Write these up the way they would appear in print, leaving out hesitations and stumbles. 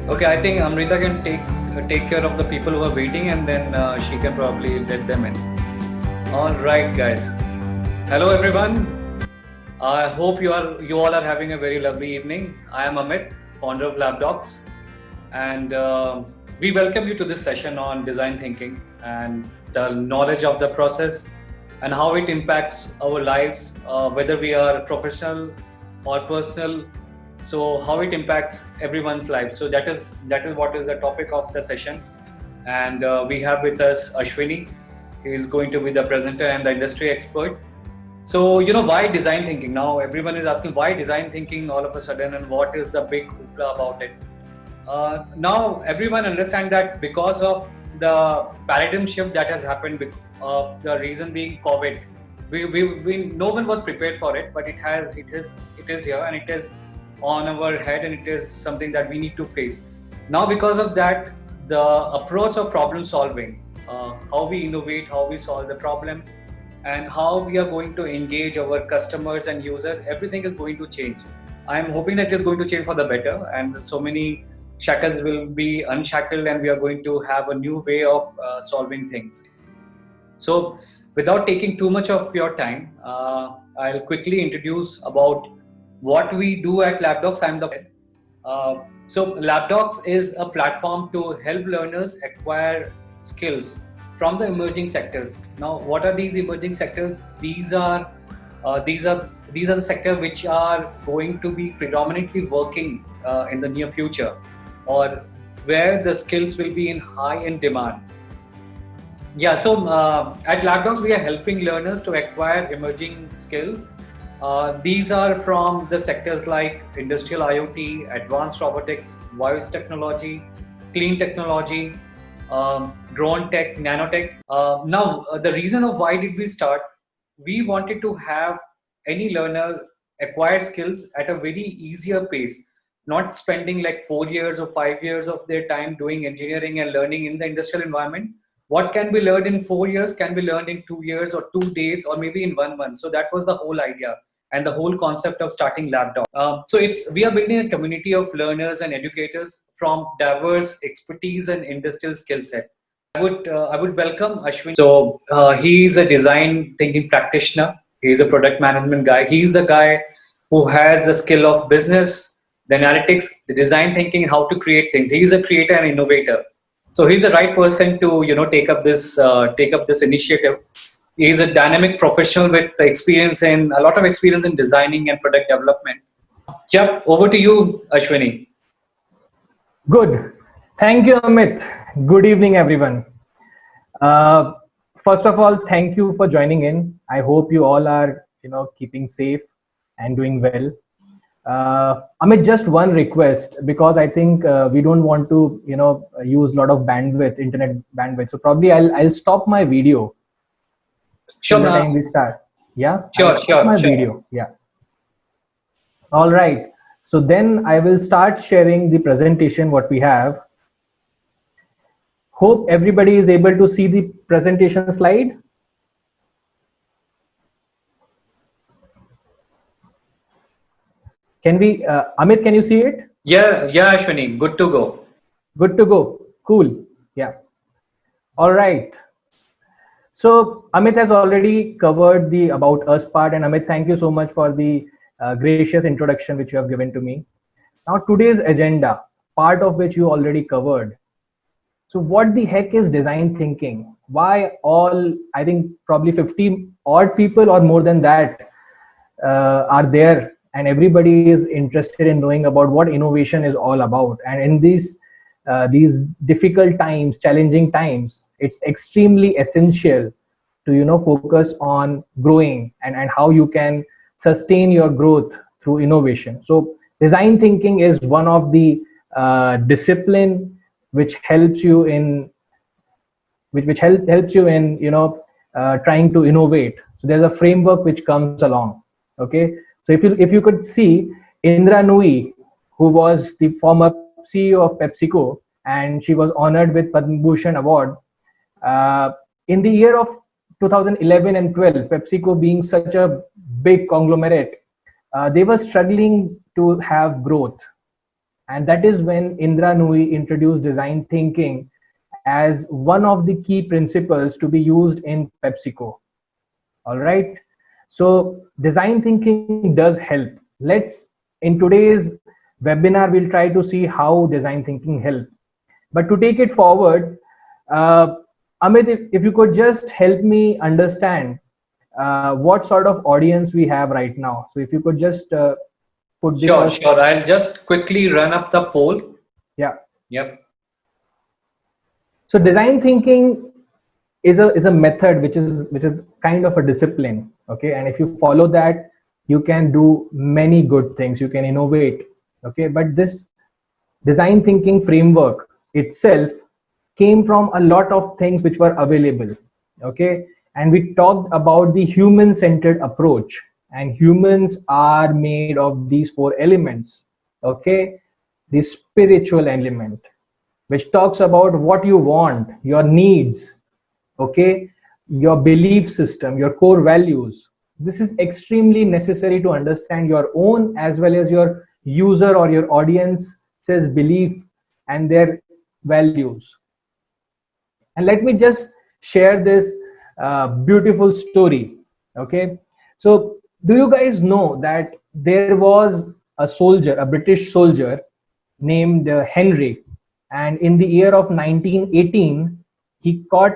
Okay, I think Amrita can take care of the people who are waiting, and then she can probably let them in. All right, guys. Hello, everyone. I hope you all are having a very lovely evening. I am Amit, founder of LabDocs, and we welcome you to this session on design thinking and the knowledge of the process and how it impacts our lives, whether we are professional or personal. So how it impacts everyone's life. So that is what is the topic of the session, and we have with us Ashwini. He is going to be the presenter and the industry expert. So, why design thinking? Now, everyone is asking why design thinking all of a sudden and what is the big hoopla about it? Now, everyone understands that because of the paradigm shift that has happened, of the reason being COVID, no one was prepared for it, but it is here and it is on our head and it is something that we need to face. Now, because of that, the approach of problem solving, how we innovate, how we solve the problem, and how we are going to engage our customers and users, everything is going to change. I'm hoping that it is going to change for the better, and so many shackles will be unshackled, and we are going to have a new way of solving things. So, without taking too much of your time, I'll quickly introduce about what we do at LabDocs. I'm the so LabDocs is a platform to help learners acquire skills from the emerging sectors. Now, what are these emerging sectors? These are the sectors which are going to be predominantly working in the near future, or where the skills will be in high in demand. Yeah, so at LabDocs, we are helping learners to acquire emerging skills. These are from the sectors like industrial IoT, advanced robotics, voice technology, clean technology, drone tech, nanotech. Now, the reason of why did we start, we wanted to have any learner acquire skills at a very easier pace, not spending like 4 years or 5 years of their time doing engineering and learning in the industrial environment. What can be learned in 4 years can be learned in 2 years or 2 days or maybe in 1 month. So that was the whole idea and the whole concept of starting LabDoc. So we are building a community of learners and educators from diverse expertise and industrial skill set. I would welcome Ashwin. So he's a design thinking practitioner. He's a product management guy. He's the guy who has the skill of business, the analytics, the design thinking, how to create things. He's a creator and innovator. So he's the right person to take up this initiative. He's a dynamic professional with a lot of experience in designing and product development. Yep, over to you, Ashwini. Good. Thank you, Amit. Good evening, everyone. Uh, First of all, thank you for joining in. I hope you all are, keeping safe and doing well. Amit, just one request, because I think we don't want to, use a lot of bandwidth, internet bandwidth. So probably I'll stop my video till Sure, the time we start. Yeah, I'll sure, stop my sure. video. Yeah. All right. So then I will start sharing the presentation what we have. Hope everybody is able to see the presentation slide. Can we, Amit, can you see it? Yeah, Ashwini, good to go. Good to go. Cool. Yeah. All right. So Amit has already covered the about us part, and Amit, thank you so much for the gracious introduction which you have given to me. Now today's agenda, part of which you already covered. So what the heck is design thinking? Why all, I think probably 50 odd people or more than that are there, and everybody is interested in knowing about what innovation is all about. And in these difficult times, challenging times, it's extremely essential to focus on growing and how you can sustain your growth through innovation. So design thinking is one of the discipline which helps you in helps you in trying to innovate. So there's a framework which comes along. Okay, so if you could see Indra Nui, who was the former CEO of PepsiCo, and she was honored with Padma Bhushan award in the year of 2011 and 12. PepsiCo being such a big conglomerate, they were struggling to have growth, And that is when Indra Nooyi introduced design thinking as one of the key principles to be used in PepsiCo. All right. So design thinking does help. Let's, in today's webinar, we'll try to see how design thinking help. But to take it forward, uh, Amit, if you could just help me understand what sort of audience we have right now. So if you could just put the Sure, first, sure. I'll just quickly run up the poll. yeah. Yep. So design thinking is a method which is kind of a discipline. Okay, and if you follow that, you can do many good things. You can innovate. Okay, but this design thinking framework itself came from a lot of things which were available. Okay, and we talked about the human centered approach, and humans are made of these four elements. Okay, the spiritual element, which talks about what you want, your needs, okay, your belief system, your core values. This is extremely necessary to understand your own as well as your user or your audience's belief and their values. And let me just share this beautiful story. Okay, so do you guys know that there was a soldier, a British soldier named Henry, and in the year of 1918 he caught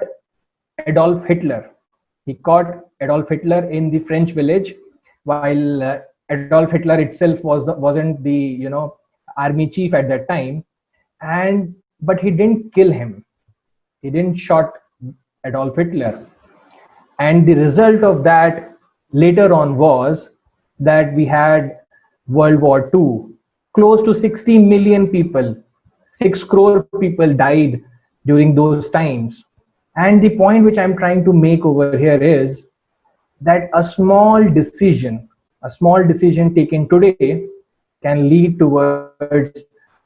Adolf Hitler. He caught Adolf Hitler in the French village, while Adolf Hitler itself wasn't the army chief at that time, and but he didn't kill him. He didn't shot Adolf Hitler, and the result of that later on was that we had World War II. Close to 60 million people, 6 crore people died during those times. And the point which I'm trying to make over here is that a small decision taken today can lead towards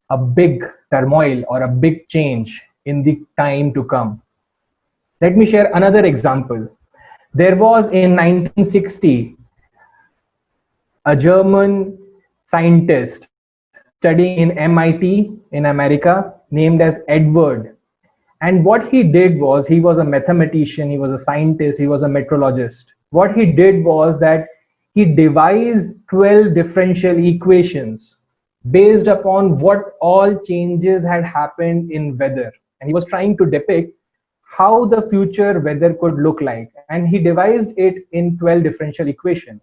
a big turmoil or a big change in the time to come. Let me share another example. There was in 1960 a German scientist studying in MIT in America named as Edward. And what he did was, he was a mathematician, he was a scientist, he was a meteorologist. What he did was that he devised 12 differential equations based upon what all changes had happened in weather. And he was trying to depict how the future weather could look like. And he devised it in 12 differential equations.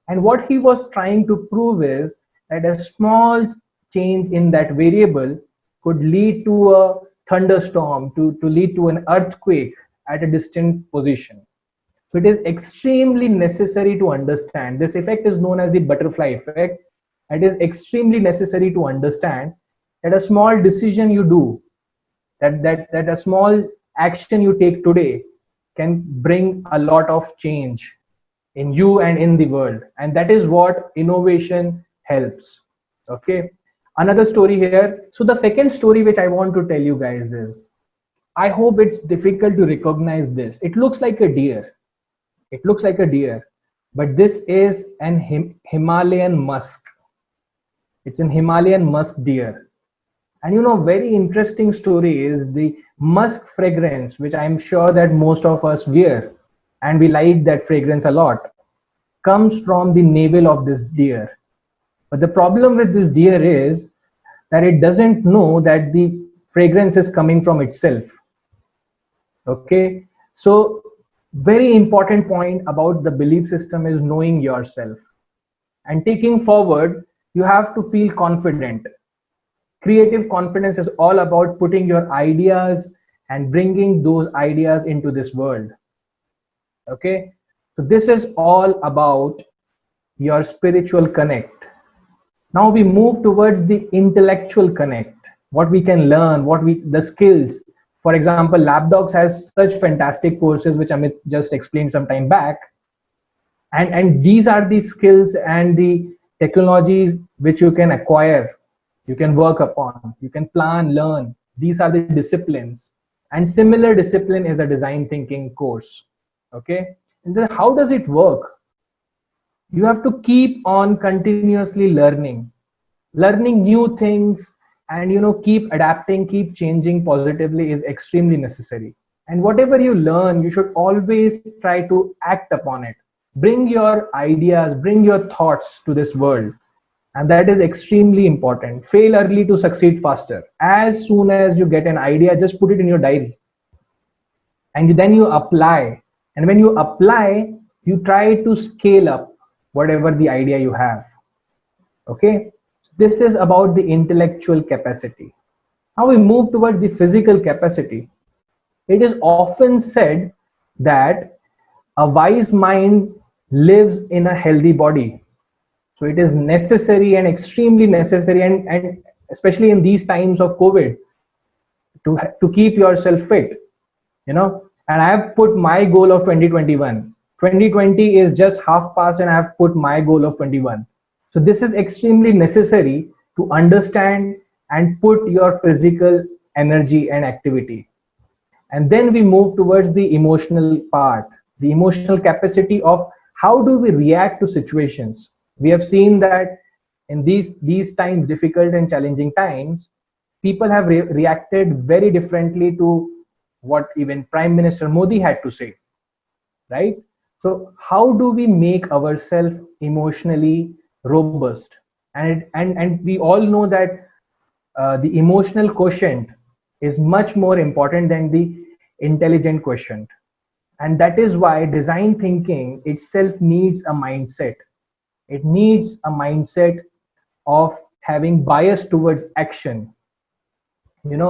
And what he was trying to prove is that a small change in that variable could lead to a thunderstorm, to lead to an earthquake at a distant position. So it is extremely necessary to understand. This effect is known as the butterfly effect. It is extremely necessary to understand that a small decision you do, that a small action you take today can bring a lot of change in you and in the world. And that is what innovation helps. Okay, another story here. So the second story which I want to tell you guys is, I hope it's difficult to recognize this. It looks like a deer. It looks like a deer, but this is an Himalayan musk. It's an Himalayan musk deer. And very interesting story is the musk fragrance, which I'm sure that most of us wear, and we like that fragrance a lot, comes from the navel of this deer. But the problem with this deer is that it doesn't know that the fragrance is coming from itself. Okay, so very important point about the belief system is knowing yourself. And taking forward, you have to feel confident. Creative confidence is all about putting your ideas and bringing those ideas into this world. Okay, so this is all about your spiritual connect. Now we move towards the intellectual connect, what we can learn, the skills. For example, LabDocs has such fantastic courses which Amit just explained some time back, and these are the skills and the technologies which you can acquire, you can work upon, you can plan, learn. These are the disciplines, and similar discipline is a design thinking course. Okay, and then how does it work? You have to keep on continuously learning. Learning new things and keep adapting, keep changing positively is extremely necessary. And whatever you learn, you should always try to act upon it. Bring your ideas, bring your thoughts to this world, and that is extremely important. Fail early to succeed faster. As soon as you get an idea, just put it in your diary, and then you apply. And when you apply, you try to scale up whatever the idea you have. Okay, this is about the intellectual capacity. Now we move towards the physical capacity. It is often said that a wise mind lives in a healthy body. So it is necessary and extremely necessary, and especially in these times of COVID, to keep yourself fit. And I have put my goal of 2021. 2020 is just half past, and I have put my goal of 21. So this is extremely necessary to understand and put your physical energy and activity. And then we move towards the emotional part, the emotional capacity of how do we react to situations. We have seen that in these times, difficult and challenging times, people have reacted very differently to what even Prime Minister Modi had to say, right? So how do we make ourselves emotionally robust? And we all know that the emotional quotient is much more important than the intelligent quotient. And that is why design thinking itself needs a mindset. It needs a mindset of having bias towards action.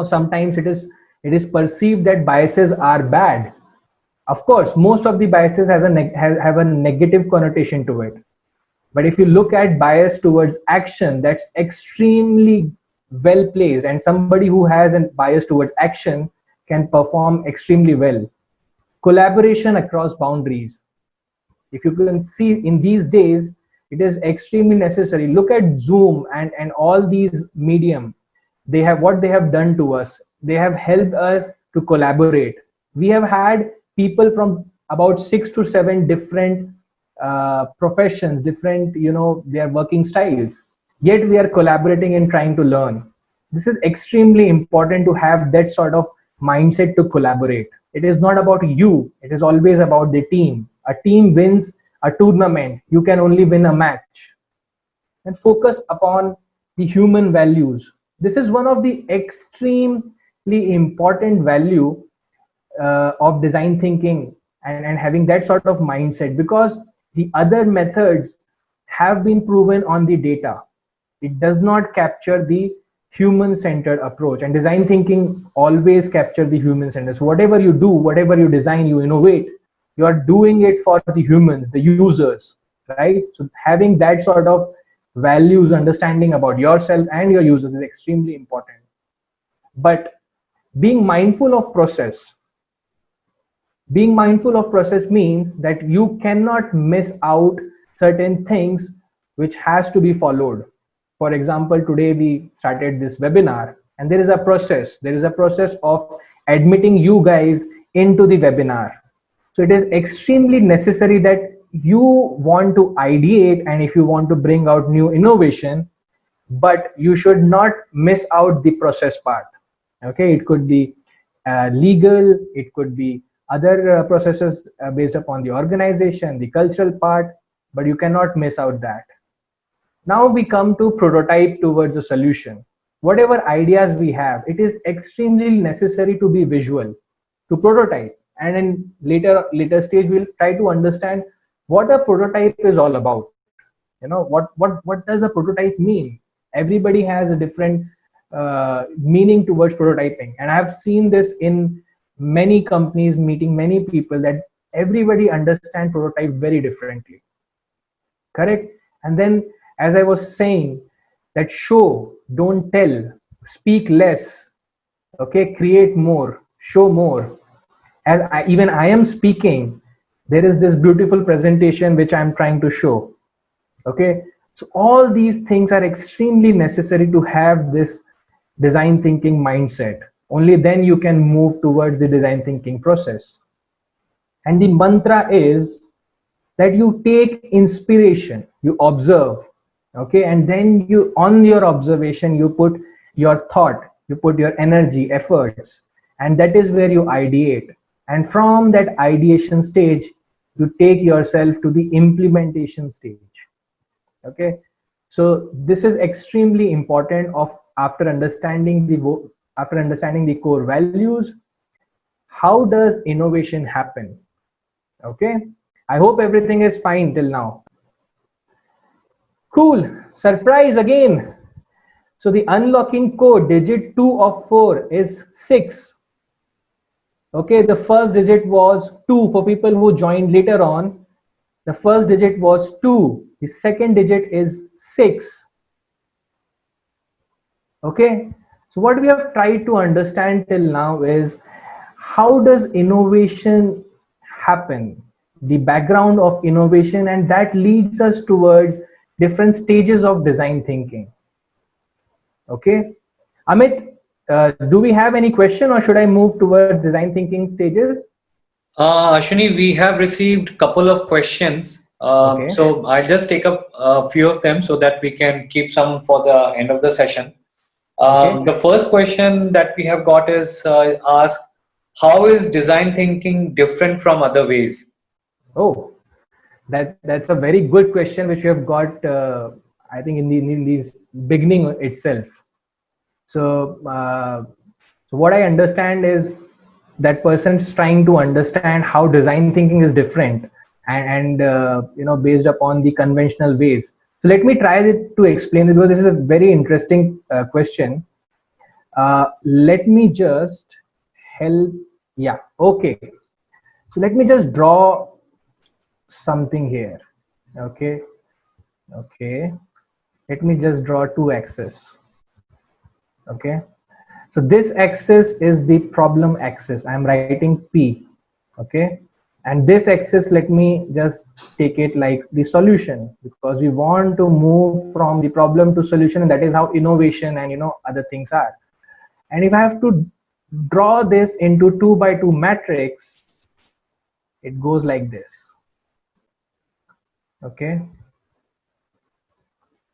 Sometimes it is perceived that biases are bad. Of course, most of the biases have a negative connotation to it. But if you look at bias towards action, that's extremely well placed, and somebody who has a bias towards action can perform extremely well. Collaboration across boundaries. If you can see in these days, it is extremely necessary. Look at Zoom and all these medium. They have what they have done to us. They have helped us to collaborate. We have had people from about 6 to 7 different professions, different their working styles, yet we are collaborating and trying to learn. This is extremely important, to have that sort of mindset to collaborate. It is not about you, it is always about the team. A team wins a tournament, you can only win a match. And focus upon the human values. This is one of the extremely important value of design thinking, and having that sort of mindset, because the other methods have been proven on the data. It does not capture the human centered approach, and design thinking always capture the human centered. So whatever you do, whatever you design, you innovate, you are doing it for the humans, the users, right? So having that sort of values, understanding about yourself and your users is extremely important. But being mindful of process, means that you cannot miss out certain things which has to be followed. For example, today we started this webinar, and there is a process. There is a process of admitting you guys into the webinar. So it is extremely necessary that you want to ideate, and if you want to bring out new innovation, but you should not miss out the process part. Okay, it could be legal, it could be other processes based upon the organization, the cultural part, but you cannot miss out that. Now we come to prototype towards a solution. Whatever ideas we have, it is extremely necessary to be visual, to prototype. And in later stage, we'll try to understand what a prototype is all about. What does a prototype mean? Everybody has a different meaning towards prototyping, and I've seen this in many companies, meeting many people, that everybody understand prototype very differently. Correct? And then, as I was saying, that show, don't tell, speak less, okay, create more, show more. Even I am speaking, there is this beautiful presentation which I'm trying to show. Okay, so all these things are extremely necessary to have this design thinking mindset. Only then you can move towards the design thinking process. And the mantra is that you take inspiration, you observe, Okay, and then you, on your observation, you put your thought, you put your energy, efforts, and that is where you ideate. And from that ideation stage, you take yourself to the implementation stage. Okay, so this is extremely important. Of after understanding the core values, how does innovation happen? Okay, I hope everything is fine till now. Cool. Surprise again. So the unlocking code, digit 2 of 4 is 6. Okay, the first digit was 2 for people who joined later on. The first digit was 2. The second digit is 6. Okay, so what we have tried to understand till now is how does innovation happen, the background of innovation, and that leads us towards different stages of design thinking. Okay, Amit, do we have any question, or should I move towards design thinking stages? Ashwini, we have received a couple of questions. Okay, So I'll just take up a few of them so that we can keep some for the end of the session. okay. The first question that we have got is asked, how is design thinking different from other ways? Oh, that's a very good question which you have got. I think in the beginning itself. So, so what I understand is that person's trying to understand how design thinking is different, and based upon the conventional ways. So let me try to explain it, because this is a very interesting question. Let me just help. Yeah. Okay. So let me just draw something here. Okay. Okay. Let me just draw two axes. Okay. So this axis is the problem axis. I'm writing P. Okay. And this axis, let me just take it like the solution, because we want to move from the problem to solution, and that is how innovation and other things are. And if I have to draw this into 2 by 2 matrix, it goes like this. Okay.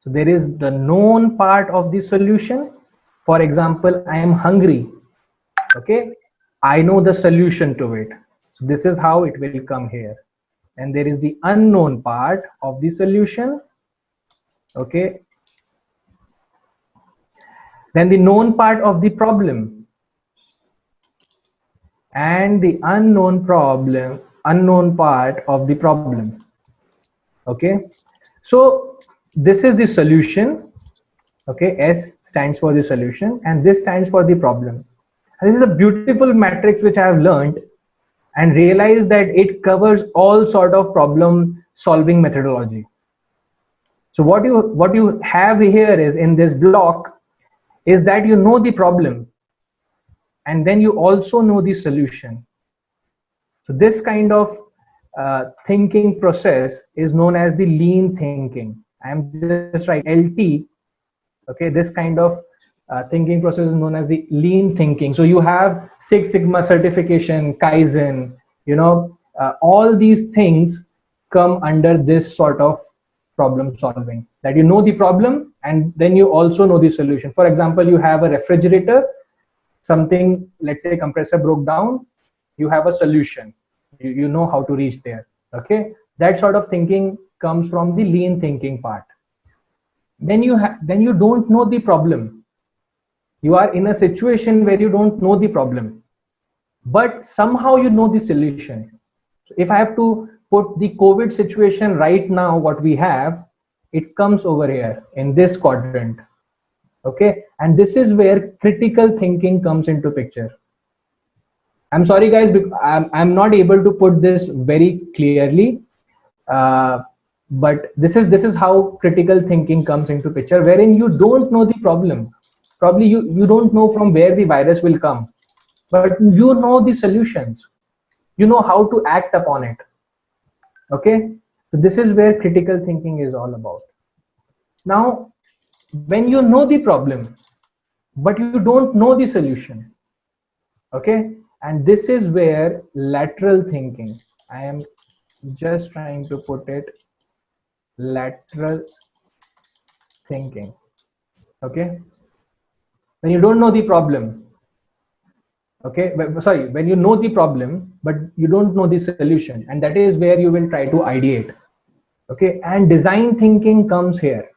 So there is the known part of the solution. For example, I am hungry. Okay, I know the solution to it. So this is how it will come here. And there is the unknown part of the solution. Okay, then the known part of the problem, and the unknown part of the problem. Okay, so this is the solution. Okay, S stands for the solution, and this stands for the problem. And this is a beautiful matrix which I have learned and realized that it covers all sort of problem solving methodology. So what you have here is, in this block, is that you know the problem, and then you also know the solution. So this kind of thinking process is known as the lean thinking. I am just writing LT. Okay, this kind of thinking process is known as the lean thinking. So you have Six Sigma certification, Kaizen, all these things come under this sort of problem solving, that you know the problem and then you also know the solution. For example, you have a refrigerator, something, let's say compressor broke down, you have a solution, you know how to reach there. Okay, that sort of thinking comes from the lean thinking part. Then you don't know the problem. You are in a situation where you don't know the problem, but somehow you know the solution. So if I have to put the COVID situation right now, what we have, it comes over here in this quadrant. Okay, and this is where critical thinking comes into picture. I'm sorry guys, I'm not able to put this very clearly, uh, but this is how critical thinking comes into picture, wherein you don't know the problem. Probably you don't know from where the virus will come, but you know the solutions, you know how to act upon it. Okay, so this is where critical thinking is all about. Now, when you know the problem but you don't know the solution, okay, and this is where lateral thinking, I am just trying to put it, lateral thinking. Okay, when you don't know the problem, okay, sorry, when you know the problem but you don't know the solution, and that is where you will try to ideate. Okay, and design thinking comes here.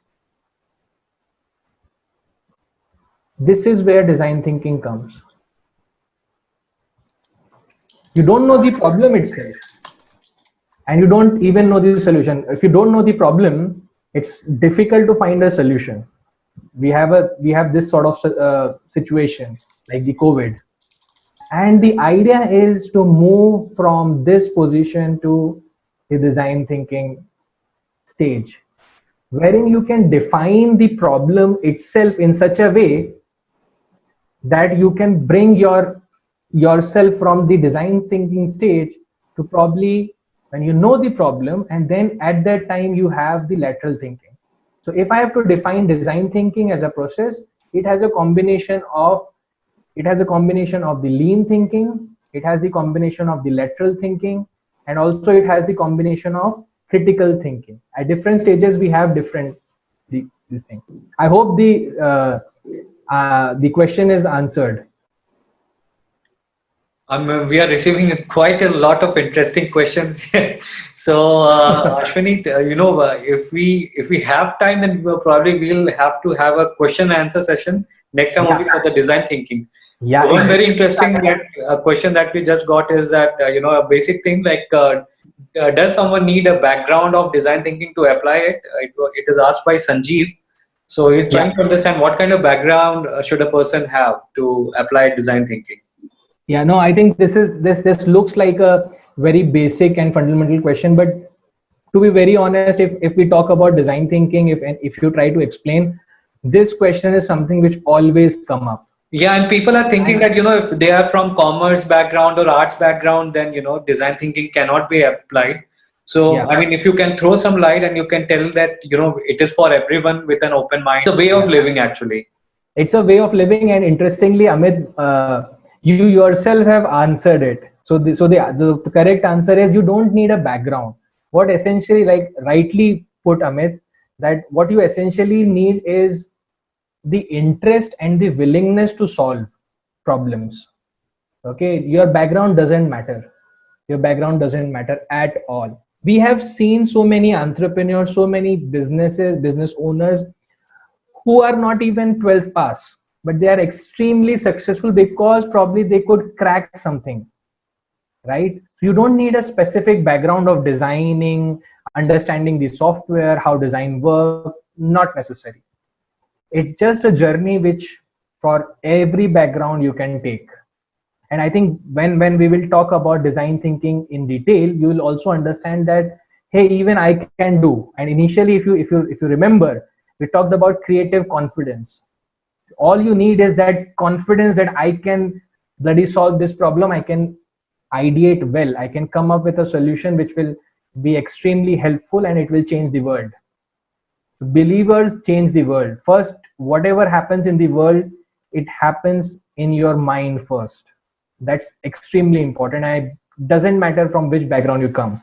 This is where design thinking comes. You don't know the problem itself, and you don't even know the solution. If you don't know the problem, it's difficult to find a solution. We have this sort of situation like the COVID, and the idea is to move from this position to the design thinking stage, wherein you can define the problem itself in such a way that you can bring yourself from the design thinking stage to probably when you know the problem, and then at that time you have the lateral thinking. So if I have to define design thinking as a process, it has a combination of the lean thinking, it has the combination of the lateral thinking, and also it has the combination of critical thinking. At different stages we have different this thing. I hope the question is answered. We are receiving quite a lot of interesting questions. So, Ashwini, if we have time, then we'll have to have a question and answer session next time Yeah, only for the design thinking. yeah, So, one very exactly. interesting question that we just got is that a basic thing like does someone need a background of design thinking to apply it? It is asked by Sanjeev. So he's Yeah, trying to understand what kind of background should a person have to apply design thinking. yeah. No, I think this looks like a very basic and fundamental question, but to be very honest, if we talk about design thinking, if you try to explain, this question is something which always come up. Yeah, and people are thinking And that, if they are from commerce background or arts background, then, design thinking cannot be applied. So, yeah, I mean, if you can throw some light and you can tell that, it is for everyone with an open mind, the way of yeah. living actually. It's a way of living, and interestingly, Amit, you yourself have answered it. So the correct answer is you don't need a background. What essentially, like rightly put, Amit, that what you essentially need is the interest and the willingness to solve problems. Okay, your background doesn't matter. Your background doesn't matter at all. We have seen so many entrepreneurs, so many business owners who are not even 12th pass, but they are extremely successful because probably they could crack something, right? So you don't need a specific background of designing, understanding the software, how design work, not necessary. It's just a journey which for every background you can take. And I think when we will talk about design thinking in detail, you will also understand that hey, even I can do. And initially, if you remember, we talked about creative confidence. All you need is that confidence that I can bloody solve this problem, I can ideate well, I can come up with a solution which will be extremely helpful and it will change the world. Believers change the world. First, whatever happens in the world, it happens in your mind first. That's extremely important. I doesn't matter from which background you come.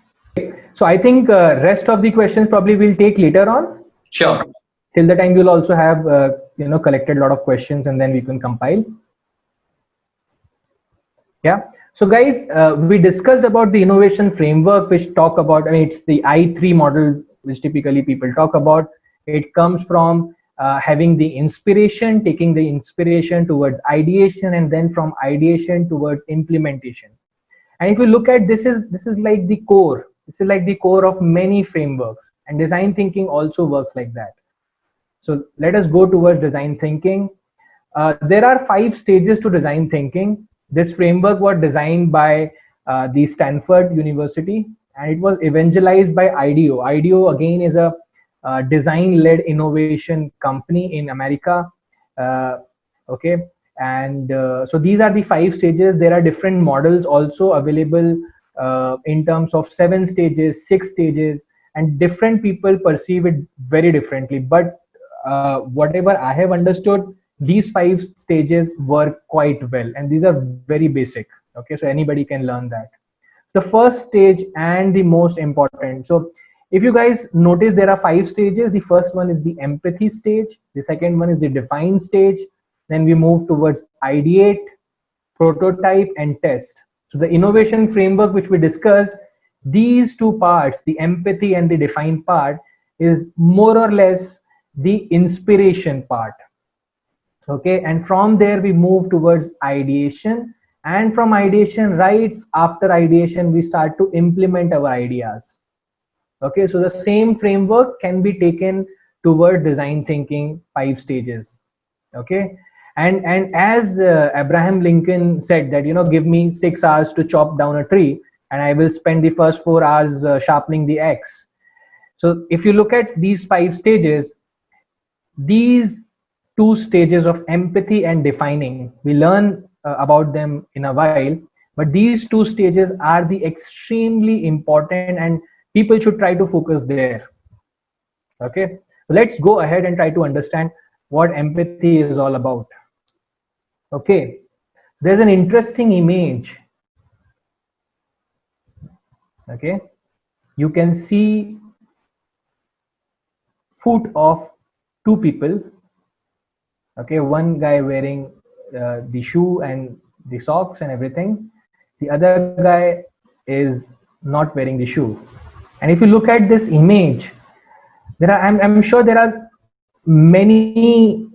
So I think rest of the questions probably we'll take later on. Sure. Till the time you'll also have collected a lot of questions, and then we can compile. Yeah. So guys, we discussed about the innovation framework, which talk about, I mean, it's the I3 model, which typically people talk about. It comes from having the inspiration, taking the inspiration towards ideation, and then from ideation towards implementation. And if you look at this is like the core. This is like the core of many frameworks, and design thinking also works like that. So let us go towards design thinking. There are 5 stages to design thinking. This framework was designed by the Stanford University, and it was evangelized by IDEO. IDEO again is a design-led innovation company in America. Uh, okay, and so these are the 5 stages. There are different models also available in terms of 7 stages, 6 stages, and different people perceive it very differently. But whatever I have understood, these 5 stages work quite well, and these are very basic. Okay, so anybody can learn that. The first stage and the most important. So If you guys notice, there are 5 stages. The first one is the empathy stage, the second one is the define stage, then we move towards ideate, prototype, and test. So the innovation framework which we discussed, these two parts, the empathy and the define part, is more or less the inspiration part. Okay, and from there we move towards ideation, and from ideation, right after ideation, we start to implement our ideas. Okay, so the same framework can be taken toward design thinking, 5 stages. Okay, and as Abraham Lincoln said that, give me 6 hours to chop down a tree, and I will spend the first 4 hours sharpening the axe. So if you look at these 5 stages, these 2 stages of empathy and defining, we learn about them in a while, but these 2 stages are the extremely important, and people should try to focus there. Okay, so let's go ahead and try to understand what empathy is all about. Okay, there's an interesting image. Okay, you can see foot of two people. Okay, one guy wearing the shoe and the socks and everything, the other guy is not wearing the shoe. And if you look at this image, there are, I'm sure there are many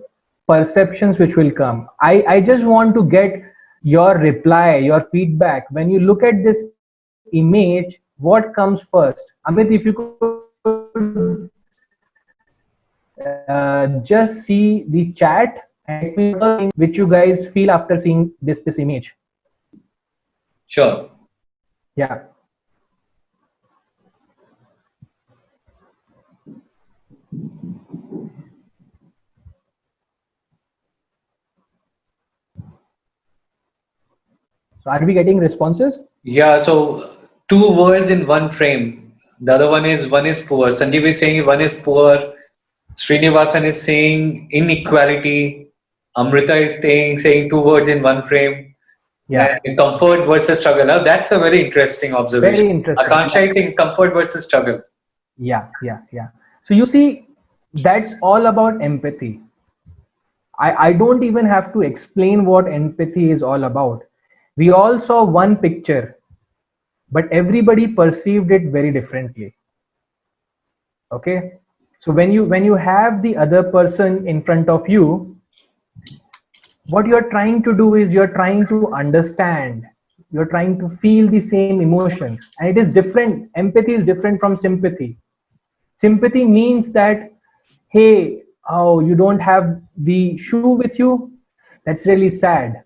perceptions which will come. I just want to get your reply, your feedback. When you look at this image, what comes first? Amit, if you could just see the chat and let me know the things which you guys feel after seeing this image. Sure. Yeah. So are we getting responses? Yeah, so two worlds in one frame. The other one is poor. Sanjeev is saying one is poor. Srinivasan is saying inequality. Amrita is saying two words in one frame. Yeah. And comfort versus struggle. Now that's a very interesting observation. Very interesting. Akansha is saying comfort versus struggle. Yeah. So you see, that's all about empathy. I don't even have to explain what empathy is all about. We all saw one picture, but everybody perceived it very differently. Okay. So when you have the other person in front of you, what you're trying to do is you're trying to understand, you're trying to feel the same emotions, and it is different. Empathy is different from sympathy. Sympathy means that, hey, oh, you don't have the shoe with you, that's really sad.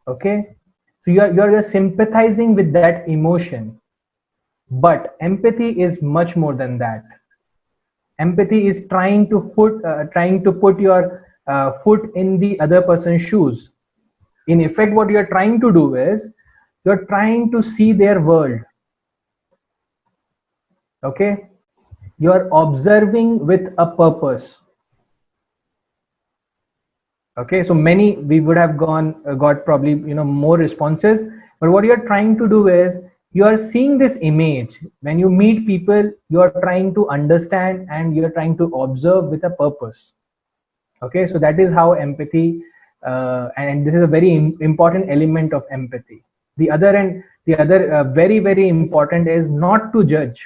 Okay, so you're sympathizing with that emotion. But empathy is much more than that. Empathy is trying to put your foot in the other person's shoes. In effect, what you're trying to do is you're trying to see their world. Okay, you're observing with a purpose. Okay, so many, we would have got probably more responses, but what you're trying to do is you are seeing this image. When you meet people, you're trying to understand and you're trying to observe with a purpose. Okay, so that is how empathy, and this is a very important element of empathy. The other very important is not to judge.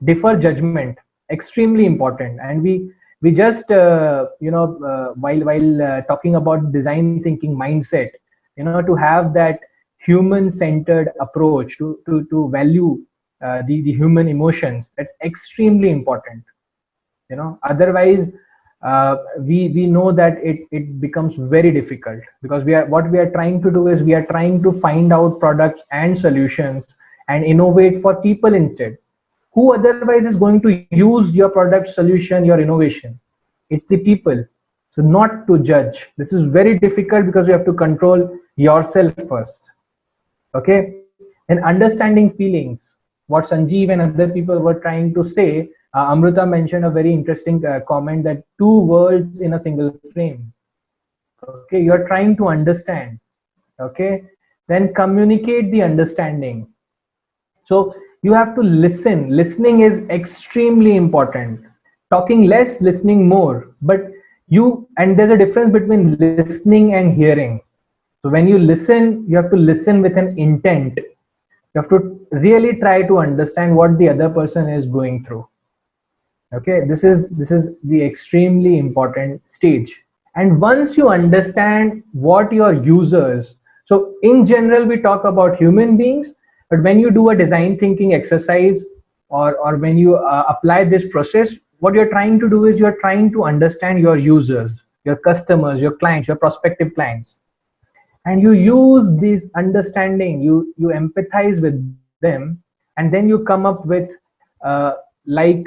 Defer judgment, extremely important. And we just while talking about design thinking mindset, to have that human centered approach, to value the human emotions, that's extremely important. Otherwise, we know that it becomes very difficult, because what we are trying to do is we are trying to find out products and solutions and innovate for people instead. Who otherwise is going to use your product, solution, your innovation? It's the people. So not to judge, this is very difficult because you have to control yourself first. Okay, and understanding feelings, what Sanjeev and other people were trying to say. Amrita mentioned a very interesting comment, that two worlds in a single frame. Okay, you're trying to understand. Okay, then communicate the understanding. So you have to listen. Listening is extremely important. Talking less, listening more. But and there's a difference between listening and hearing. So when you listen, you have to listen with an intent. You have to really try to understand what the other person is going through. Okay, this is the extremely important stage. And once you understand what your users, so in general we talk about human beings, but when you do a design thinking exercise, or when you apply this process, what you're trying to do is you're trying to understand your users, your customers, your clients, your prospective clients, and you use this understanding, you empathize with them, and then you come up with uh, like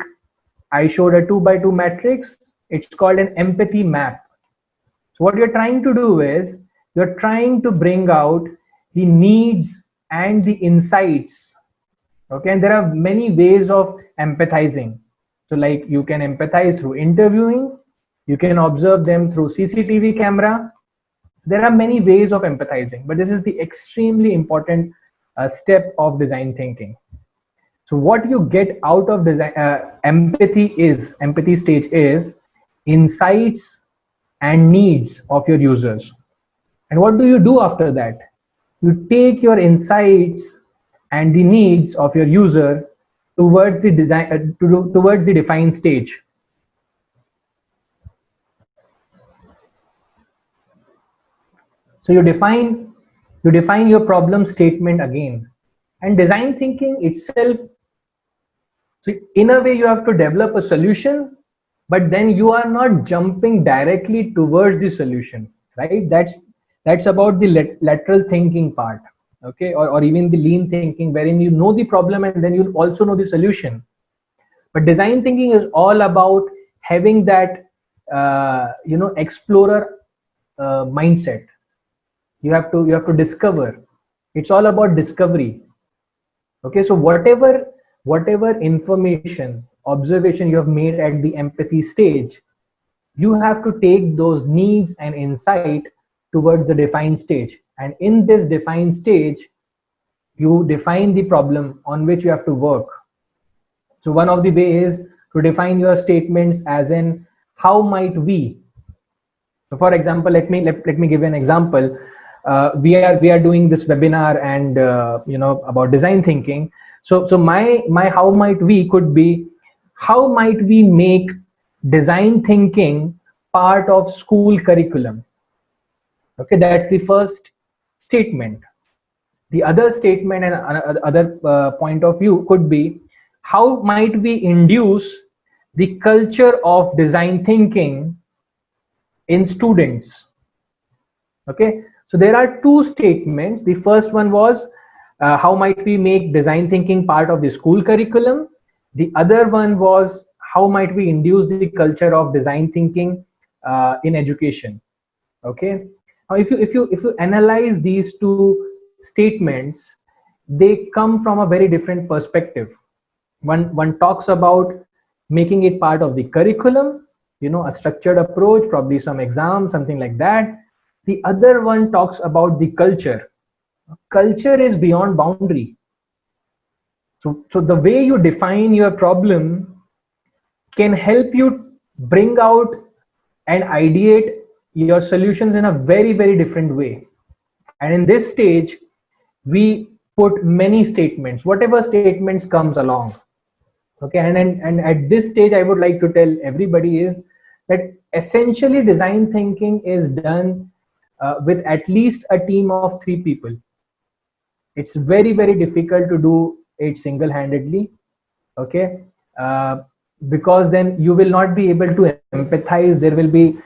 I showed a 2 by 2 matrix. It's called an empathy map. So what you're trying to do is you're trying to bring out the needs and the insights. Okay, and there are many ways of empathizing. So like you can empathize through interviewing, you can observe them through CCTV camera. There are many ways of empathizing, but this is the extremely important step of design thinking. So what you get out of design empathy stage is insights and needs of your users. And what do you do after that? You take your insights and the needs of your user towards the design towards the defined stage. So you define your problem statement again. And design thinking itself, so in a way you have to develop a solution, but then you are not jumping directly towards the solution, right? That's about the lateral thinking part. Okay, or even the lean thinking, wherein you know the problem and then you also know the solution. But design thinking is all about having that explorer mindset. You have to discover. It's all about discovery. Okay, so whatever information observation you have made at the empathy stage, you have to take those needs and insight towards the defined stage. And in this defined stage, you define the problem on which you have to work. So one of the way is to define your statements as in how might we. So for example, let me give you an example. We are doing this webinar and about design thinking. So my how might we could be, how might we make design thinking part of school curriculum. Okay, that's the first statement. The other statement and other point of view could be, how might we induce the culture of design thinking in students. Okay, so there are two statements. The first one was, how might we make design thinking part of the school curriculum. The other one was, how might we induce the culture of design thinking in education. Okay, now if you analyze these two statements, they come from a very different perspective. One talks about making it part of the curriculum, a structured approach, probably some exam, something like that. The other one talks about the culture. Culture is beyond boundary. So the way you define your problem can help you bring out and ideate your solutions in a very, very different way. And in this stage, we put many statements, whatever statements comes along. Okay, and at this stage, I would like to tell everybody is that essentially design thinking is done with at least a team of 3 people. It's very, very difficult to do it single-handedly. Okay, because then you will not be able to empathize. There will be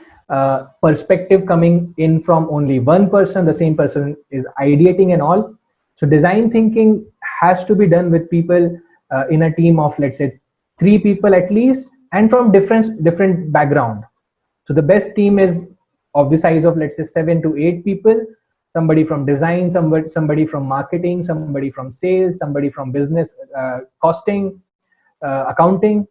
perspective coming in from only one person. The same person is ideating and all. So design thinking has to be done with people in a team of, let's say, 3 people at least, and from different background. So the best team is of the size of, let's say, 7 to 8 people. Somebody from design, somebody from marketing, somebody from sales, somebody from business, costing, accounting.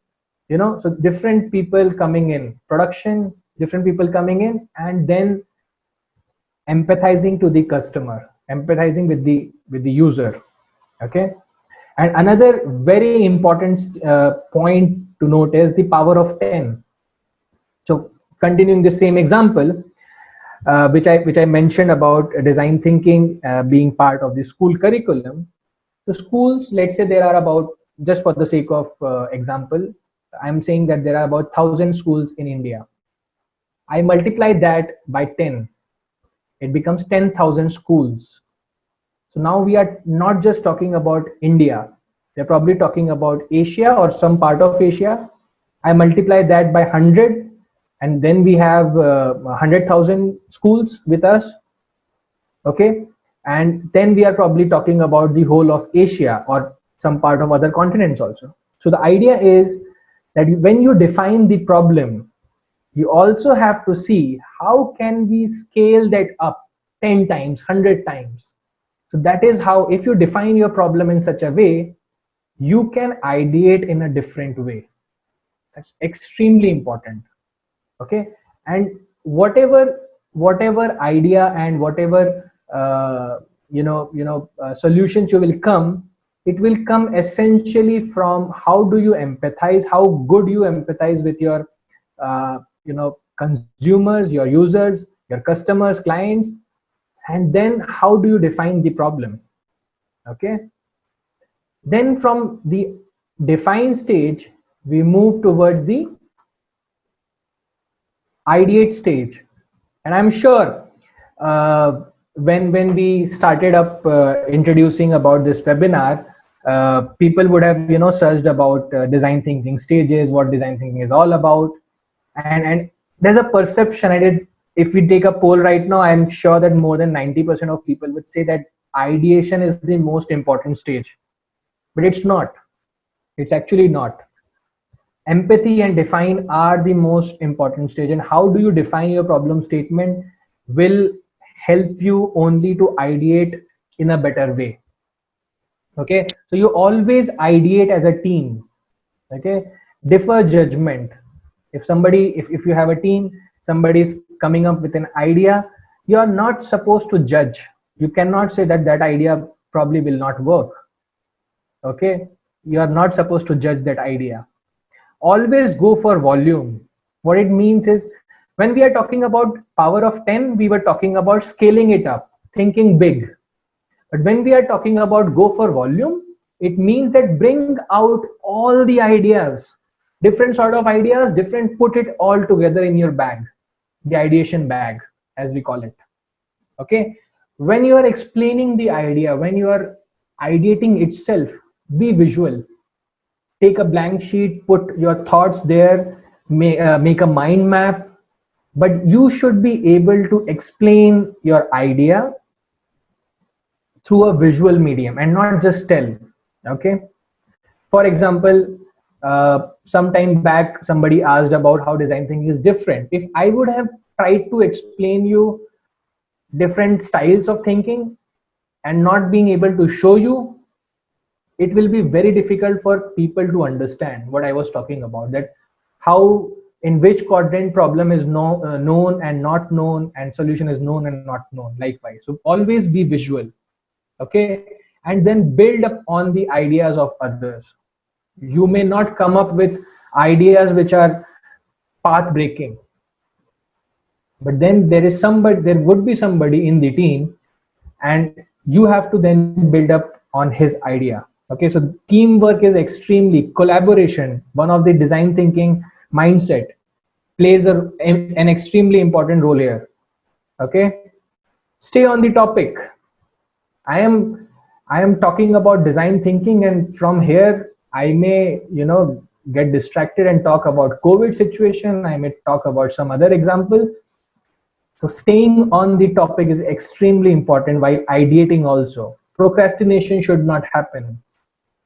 So different people coming in, production, different people coming in, and then empathizing to the customer, empathizing with the user. Okay, And another very important point to note is the power of 10. So continuing the same example, which I mentioned about design thinking being part of the school curriculum. So schools, let's say there are about, just for the sake of example, I'm saying that there are about 1,000 schools in India. I multiply that by 10, it becomes 10,000 schools. So now we are not just talking about India, we're probably talking about Asia or some part of Asia. I multiply that by 100, and then we have 100,000 schools with us. Okay, and then we are probably talking about the whole of Asia or some part of other continents also. So the idea is that when you define the problem, you also have to see how can we scale that up 10 times, 100 times. So that is how, if you define your problem in such a way, you can ideate in a different way. That's extremely important. Okay, and whatever idea and whatever solutions you will come, it will come essentially from how do you empathize, how good you empathize with your consumers, your users, your customers, clients, and then how do you define the problem. Okay, then from the define stage we move towards the ideate stage. And I'm sure when we started up introducing about this webinar, people would have searched about design thinking stages, what design thinking is all about. And there's a perception, if we take a poll right now, I'm sure that more than 90% of people would say that ideation is the most important stage, but it's not. It's actually not. Empathy and define are the most important stage, and how do you define your problem statement will help you only to ideate in a better way. Okay, so you always ideate as a team. Okay, defer judgment. If you have a team, somebody is coming up with an idea, you are not supposed to judge. You cannot say that that idea probably will not work. Okay, you are not supposed to judge that idea. Always go for volume. What it means is, when we are talking about power of 10, we were talking about scaling it up, thinking big. But when we are talking about go for volume, it means that bring out all the ideas, different sort of ideas, different, put it all together in your bag, the ideation bag, as we call it. Okay, when you are explaining the idea, when you are ideating itself, be visual. Take a blank sheet, put your thoughts there, make a mind map, but you should be able to explain your idea through a visual medium and not just tell. Okay, for example, some time back somebody asked about how design thinking is different. If I would have tried to explain you different styles of thinking and not being able to show you, it will be very difficult for people to understand what I was talking about, that how, in which quadrant problem is known and not known, and solution is known and not known, likewise. So always be visual. Okay, and then build up on the ideas of others. You may not come up with ideas which are path breaking, but then there would be somebody in the team, and you have to then build up on his idea. Okay, so teamwork is extremely, collaboration, one of the design thinking mindset, plays an extremely important role here. Okay, stay on the topic. I am talking about design thinking, and from here I may get distracted and talk about COVID situation. I may talk about some other example. So staying on the topic is extremely important while ideating also. Procrastination should not happen.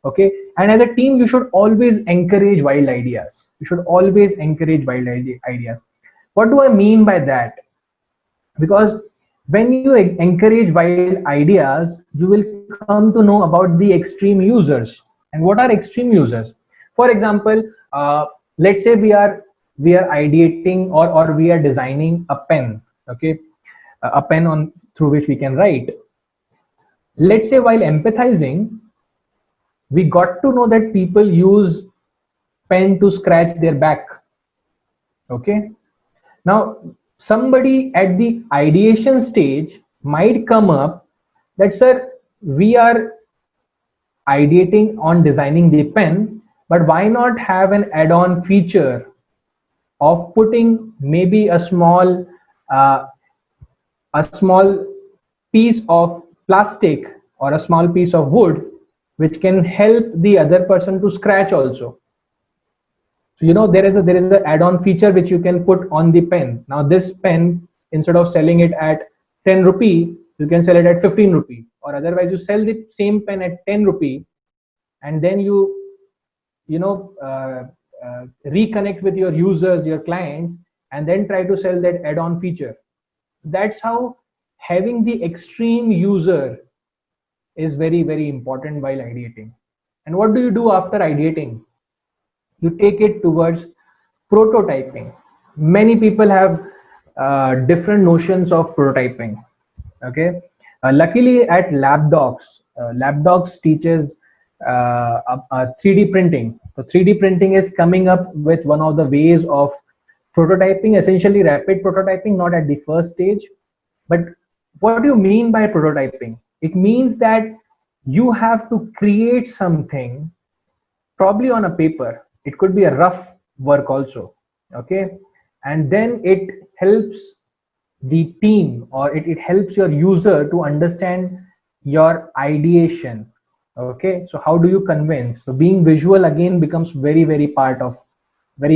Okay, and as a team you should always encourage wild ideas. You should always encourage wild ideas. What do I mean by that? Because when you encourage wild ideas, you will come to know about the extreme users. And what are extreme users? For example, let's say we are ideating, or we are designing a pen. Okay, a pen through which we can write. Let's say while empathizing, we got to know that people use pen to scratch their back. Okay, now somebody at the ideation stage might come up that, sir, we are ideating on designing the pen, but why not have an add-on feature of putting maybe uh, a small piece of plastic or a small piece of wood which can help the other person to scratch also. So there is a add-on feature which you can put on the pen. Now this pen, instead of selling it at 10 rupee, you can sell it at 15 rupee, or otherwise you sell the same pen at 10 rupee, and then you know reconnect with your users, your clients, and then try to sell that add-on feature. That's how having the extreme user is very, very important while ideating. And what do you do after ideating? You take it towards prototyping. Many people have different notions of prototyping. Okay, luckily at LabDocs teaches 3D printing. So 3D printing is coming up with one of the ways of prototyping, essentially rapid prototyping, not at the first stage. But what do you mean by prototyping? It means that you have to create something, probably on a paper. It could be a rough work also. Okay, and then it helps the team, or it helps your user to understand your ideation. Okay, so how do you convince? So being visual again becomes very, very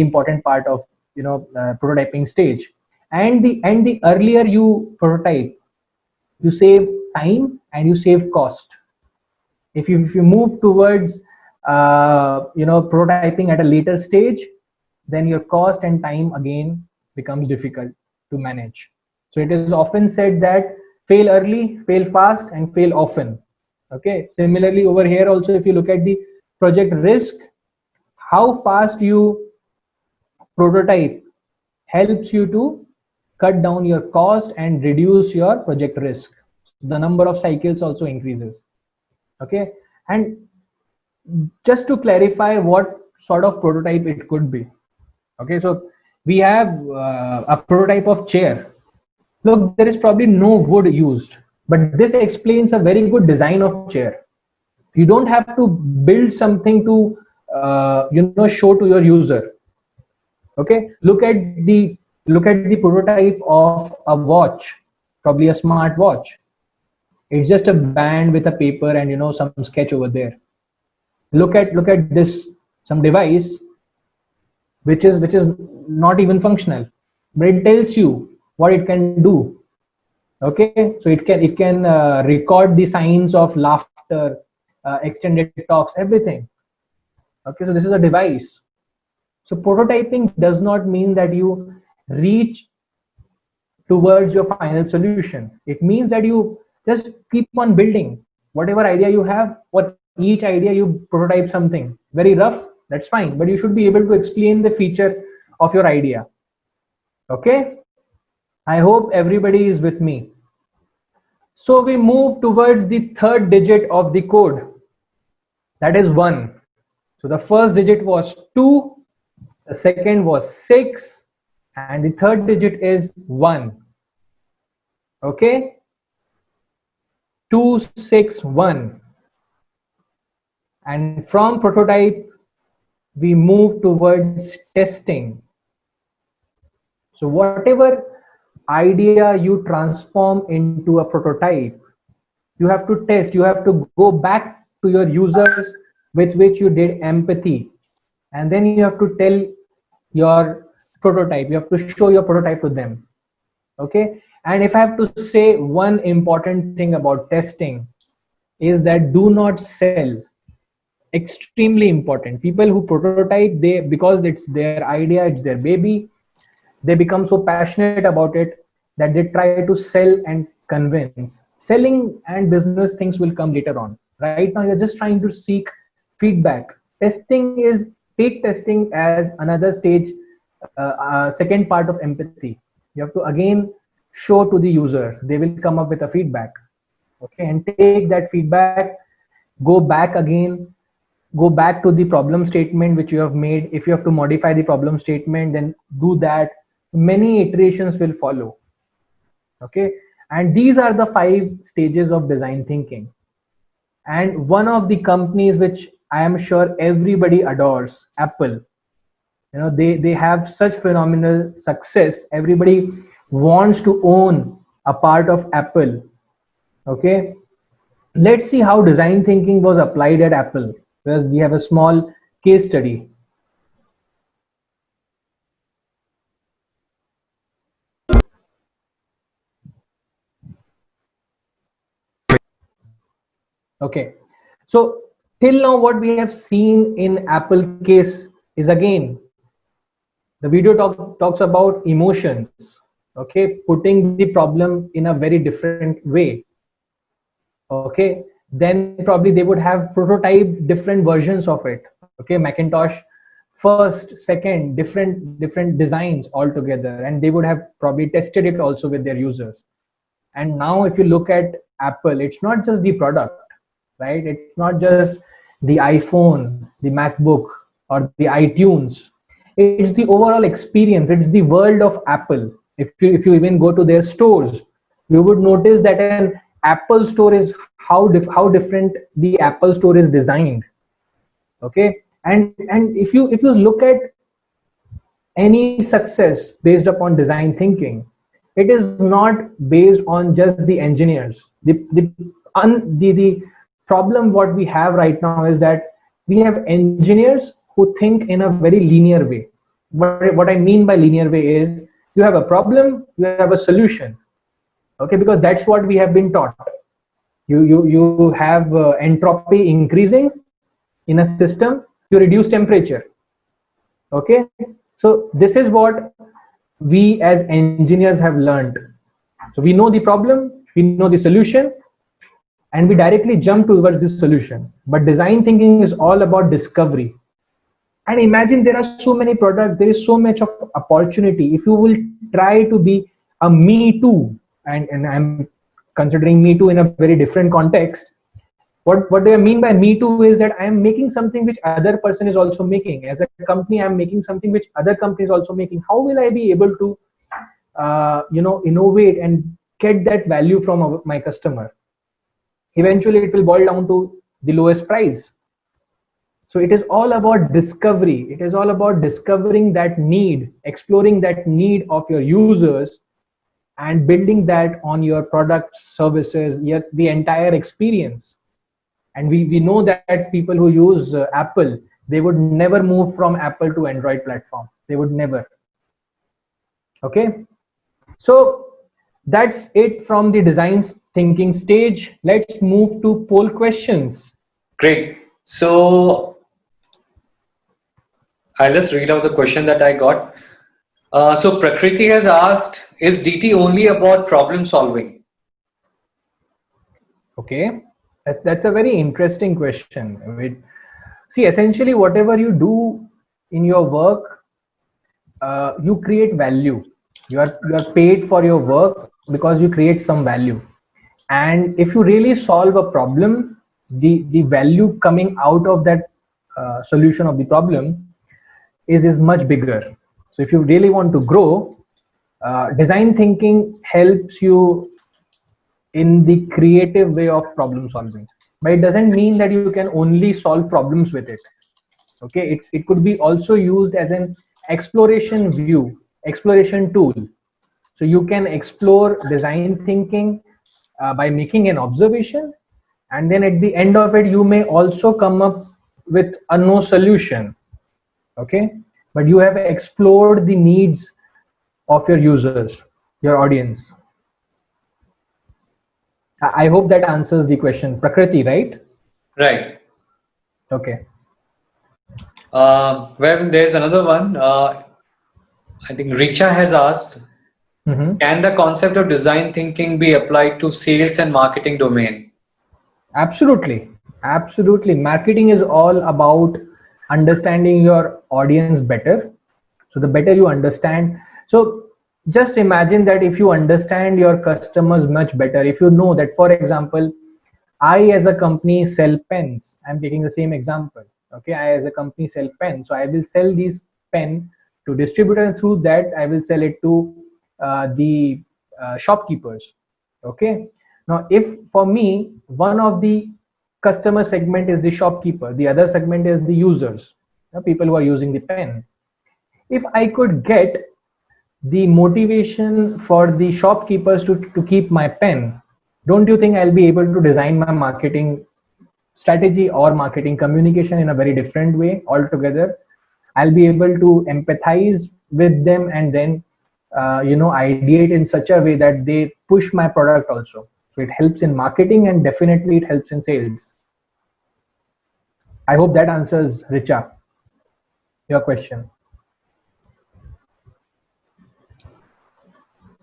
important part of prototyping stage. And the earlier you prototype, you save time and you save cost. If you move towards prototyping at a later stage, then your cost and time again becomes difficult to manage. So it is often said that fail early, fail fast, and fail often. Okay, similarly over here also, if you look at the project risk, how fast you prototype helps you to cut down your cost and reduce your project risk. The number of cycles also increases. Okay, and just to clarify what sort of prototype it could be. Okay, so we have a prototype of chair. Look, there is probably no wood used, but this explains a very good design of chair. You don't have to build something to show to your user. Okay, look at the prototype of a watch, probably a smart watch. It's just a band with a paper and some sketch over there. Look at this, some device which is not even functional, but it tells you what it can do. Okay, so it can record the signs of laughter, extended talks, everything. Okay, so this is a device. So prototyping does not mean that you reach towards your final solution. It means that you just keep on building whatever idea you have. For each idea you prototype something very rough, that's fine, but you should be able to explain the feature of your idea. Okay, I hope everybody is with me. So we move towards the third digit of the code, that is 1. So the first digit was 2, the second was 6, and the third digit is 1. Okay, 261. And from prototype we move towards testing. So whatever idea you transform into a prototype, you have to test, you have to go back to your users with which you did empathy, and then you have to tell your prototype, you have to show your prototype to them. Okay, and if I have to say one important thing about testing, is that do not sell. Extremely important. People who prototype, they, because it's their idea, it's their baby, they become so passionate about it that they try to sell and convince. Selling and business things will come later on. Right now you're just trying to seek feedback. Testing is, take testing as another stage, second part of empathy. You have to again show to the user, they will come up with a feedback. Okay, and take that feedback, go back again, and then try to sell. Okay, so this is the second part of empathy. Okay, and take that feedback, go back again, and then try to sell. Okay, and take that feedback, go back again, and then try to sell. Okay, so this is the second part of empathy. Okay, and take that feedback, go back again, and then try to sell. Okay, go back to the problem statement which you have made. If you have to modify the problem statement, then do that. Many iterations will follow. Okay, and these are the 5 stages of design thinking. And one of the companies which I am sure everybody adores, Apple. They have such phenomenal success. Everybody wants to own a part of Apple. Okay, let's see how design thinking was applied at Apple, because we have a small case study. Okay, so till now what we have seen in Apple case is, again, the video talks about emotions. Okay, putting the problem in a very different way. Okay, then probably they would have prototype different versions of it. Okay, Macintosh first, second, different designs altogether, and they would have probably tested it also with their users. And now if you look at Apple, it's not just the product, right? It's not just the iPhone, the MacBook, or the iTunes. It's the overall experience. It's the world of Apple. If you even go to their stores, you would notice that an Apple store is how different the Apple store is designed. Okay, and if you look at any success based upon design thinking, it is not based on just the engineers. The problem what we have right now is that we have engineers who think in a very linear way. What I mean by linear way is, you have a problem, you have a solution. Okay, because that's what we have been taught. You have entropy increasing in a system, you reduce temperature. Okay, so this is what we as engineers have learned. So we know the problem, we know the solution, and we directly jump towards the solution. But design thinking is all about discovery. And imagine, there are so many products, there is so much of opportunity. If you will try to be a me too, and I'm considering me too in a very different context. What do I mean by me too is that I am making something which other person is also making. As a company, I'm making something which other company is also making. How will I be able to innovate and get that value from my customer? Eventually it will boil down to the lowest price. So it is all about discovery. It is all about discovering that need, exploring that need of your users, and building that on your products, services, yet the entire experience. And we know that people who use Apple, they would never move from Apple to Android platform. They would never. Okay, so that's it from the design thinking stage. Let's move to poll questions. Great. So I'll just read out the question that I got. So Prakriti has asked, is DT only about problem solving? Okay, that's a very interesting question. See, essentially, whatever you do in your work, you create value. You are paid for your work because you create some value. And if you really solve a problem, the value coming out of that solution of the problem is much bigger. So if you really want to grow, design thinking helps you in the creative way of problem solving. But it doesn't mean that you can only solve problems with it. Okay, it could be also used as an exploration tool. So you can explore design thinking by making an observation, and then at the end of it you may also come up with a no solution. Okay, but you have explored the needs of your users, your audience. I hope that answers the question, Prakriti, right? Right. Okay. Well, there's another one. I think Richa has asked, can the concept of design thinking be applied to sales and marketing domain? Absolutely. Marketing is all about understanding your audience better. So the better you understand, so just imagine that if you understand your customers much better, if you know that, for example, I as a company sell pens, I'm taking the same example. Okay, I as a company sell pen, so I will sell these pen to distributor, and through that I will sell it to the shopkeepers. Okay, now if for me one of the customer segment is the shopkeeper, the other segment is the users, people who are using the pen. If I could get the motivation for the shopkeepers to keep my pen, don't you think I'll be able to design my marketing strategy or marketing communication in a very different way altogether? I'll be able to empathize with them, and then ideate in such a way that they push my product also. So it helps in marketing, and definitely it helps in sales. I hope that answers, Richa, your question.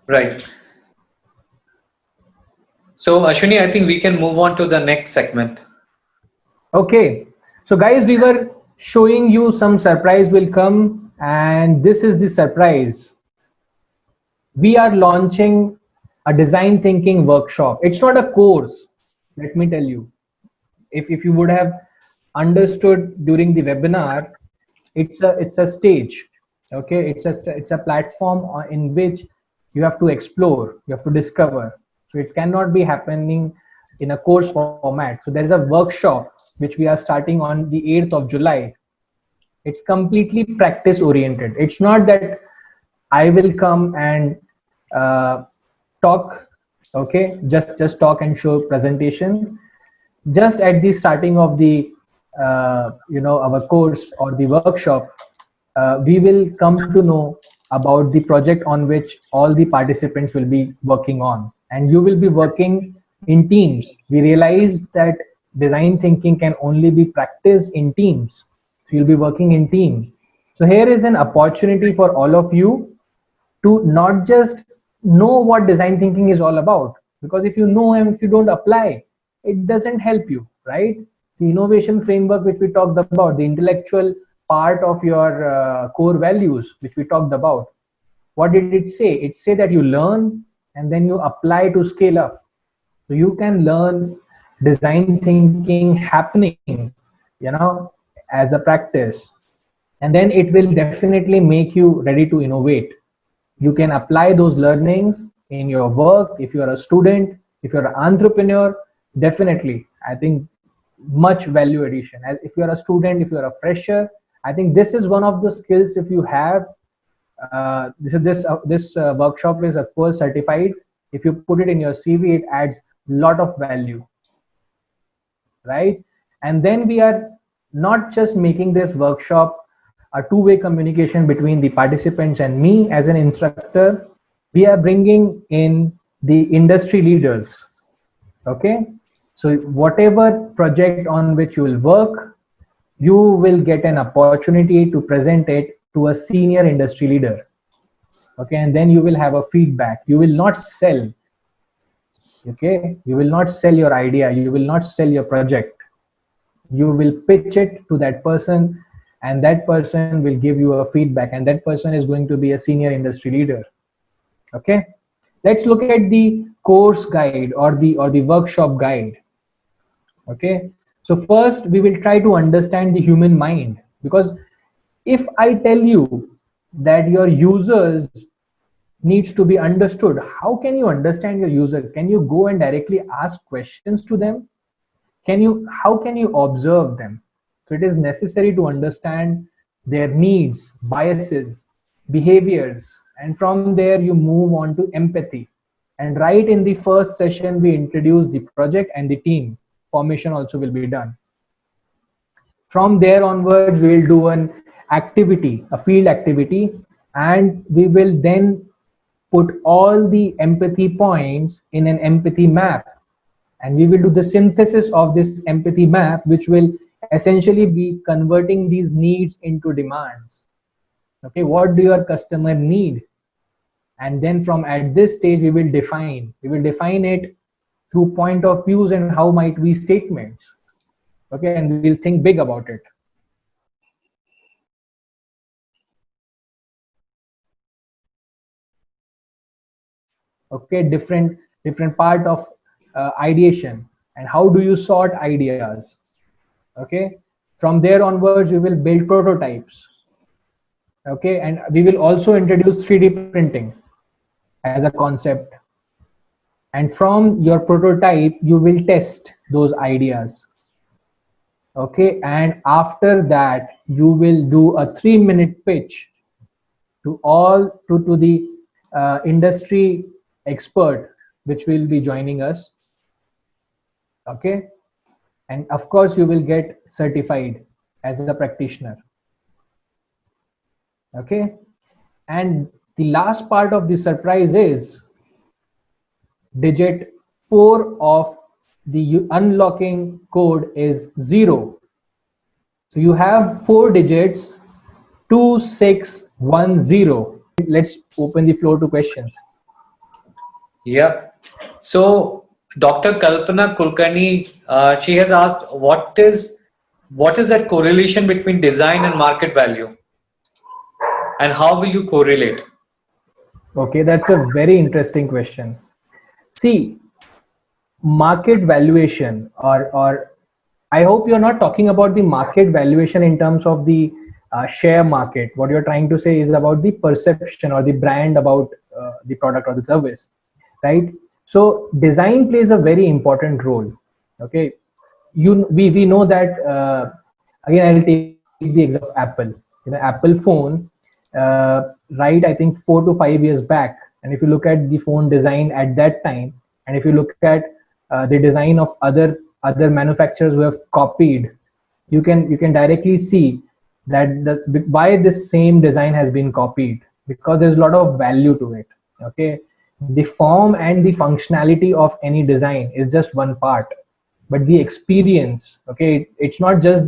Right. So, Ashwini, I think we can move on to the next segment. Okay, so guys, we were showing you some surprise will come, and this is the surprise. We are launching a design thinking workshop. It's not a course, let me tell you. If you would have understood during the webinar, it's a stage. Okay, it's a platform in which you have to explore, you have to discover. So it cannot be happening in a course format. So there is a workshop which we are starting on the 8th of July. It's completely practice oriented. It's not that I will come and uh, talk, okay, just talk and show presentation. Just at the starting of the our course or the workshop, we will come to know about the project on which all the participants will be working on, and you will be working in teams. We realized that design thinking can only be practiced in teams, so you'll be working in team. So here is an opportunity for all of you to not just know what design thinking is all about, because if you know and if you don't apply, it doesn't help you, right? The innovation framework which we talked about, the intellectual part of your core values which we talked about, what did it say? It say that you learn and then you apply to scale up. So you can learn design thinking happening, as a practice, and then it will definitely make you ready to innovate. You can apply those learnings in your work. If you're a student, if you're an entrepreneur, definitely I think much value addition. If you're a student, if you're a fresher, I think this is one of the skills. If you have this workshop is of course certified. If you put it in your CV, it adds lot of value, right? And then we are not just making this workshop a two-way communication between the participants and me as an instructor. We are bringing in the industry leaders. Okay, so whatever project on which you will work, you will get an opportunity to present it to a senior industry leader. Okay, and then you will have a feedback. You will not sell. Okay, you will not sell your idea, you will not sell your project. You will pitch it to that person, and that person will give you a feedback, and that person is going to be a senior industry leader. Okay, let's look at the course guide or the workshop guide. Okay, so first we will try to understand the human mind, because if I tell you that your users needs to be understood, how can you understand your user? Can you go and directly ask questions to them? How can you observe them? So it is necessary to understand their needs, biases, behaviors, and from there you move on to empathy. And right in the first session we introduce the project, and the team formation also will be done. From there onwards we will do an activity, a field activity, and we will then put all the empathy points in an empathy map, and we will do the synthesis of this empathy map, which will essentially be converting these needs into demands. Okay, what do your customer need? And then from at this stage we will define it through point of views and how might we statements. Okay, and we'll think big about it. Okay, different part of ideation, and how do you sort ideas. Okay, From there onwards, we will build prototypes. Okay, and we will also introduce 3D printing as a concept. And from your prototype, you will test those ideas. Okay, and after that, you will do a 3-minute pitch to the industry expert which will be joining us. Okay, and of course you will get certified as a practitioner. Okay, and the last part of the surprise is digit 4 of the unlocking code is 0. So you have 4 digits, 2610. Let's open the floor to questions. Yeah. So Dr. Kalpana Kulkarni, she has asked, what is that correlation between design and market value, and how will you correlate? Okay, that's a very interesting question. See, market valuation, or I hope you're not talking about the market valuation in terms of the share market. What you're trying to say is about the perception or the brand about the product or the service, right? So design plays a very important role. Okay, we know that again I'll take the example of Apple. Apple phone, right, I think 4 to 5 years back, and if you look at the phone design at that time, and if you look at the design of other manufacturers who have copied, you can directly see that why this same design has been copied, because there's a lot of value to it. Okay, the form and the functionality of any design is just one part, but the experience, okay, it's not just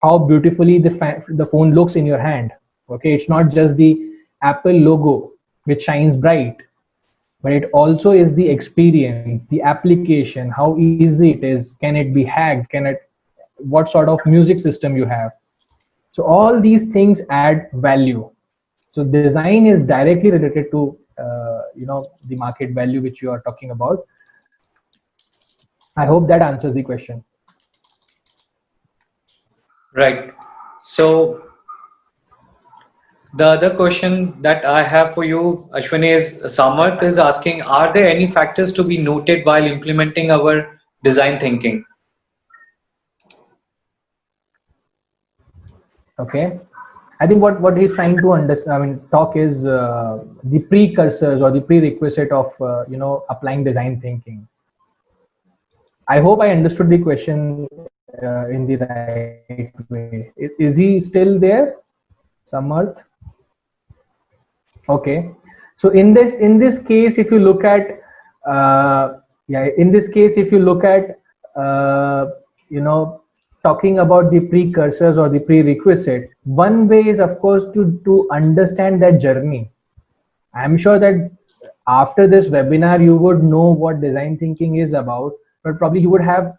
how beautifully the phone looks in your hand. Okay, it's not just the Apple logo which shines bright, but it also is the experience, the application, how easy it is, can it be hacked, what sort of music system you have. So all these things add value. So design is directly related to the market value which you are talking about. I hope that answers the question. Right. So the other question that I have for you, Ashwini, is Samarth is asking, are there any factors to be noted while implementing our design thinking? Okay, I think what he's trying to understand, I mean, talk is the precursors or the prerequisite of applying design thinking. I hope I understood the question in the right way. Is he still there, Samarth? Okay, so in this case, if you look at yeah, in this case, if you look at uh, you know talking about the precursors or the prerequisite, one way is of course to understand that journey. I'm sure that after this webinar, you would know what design thinking is about, but probably you would have,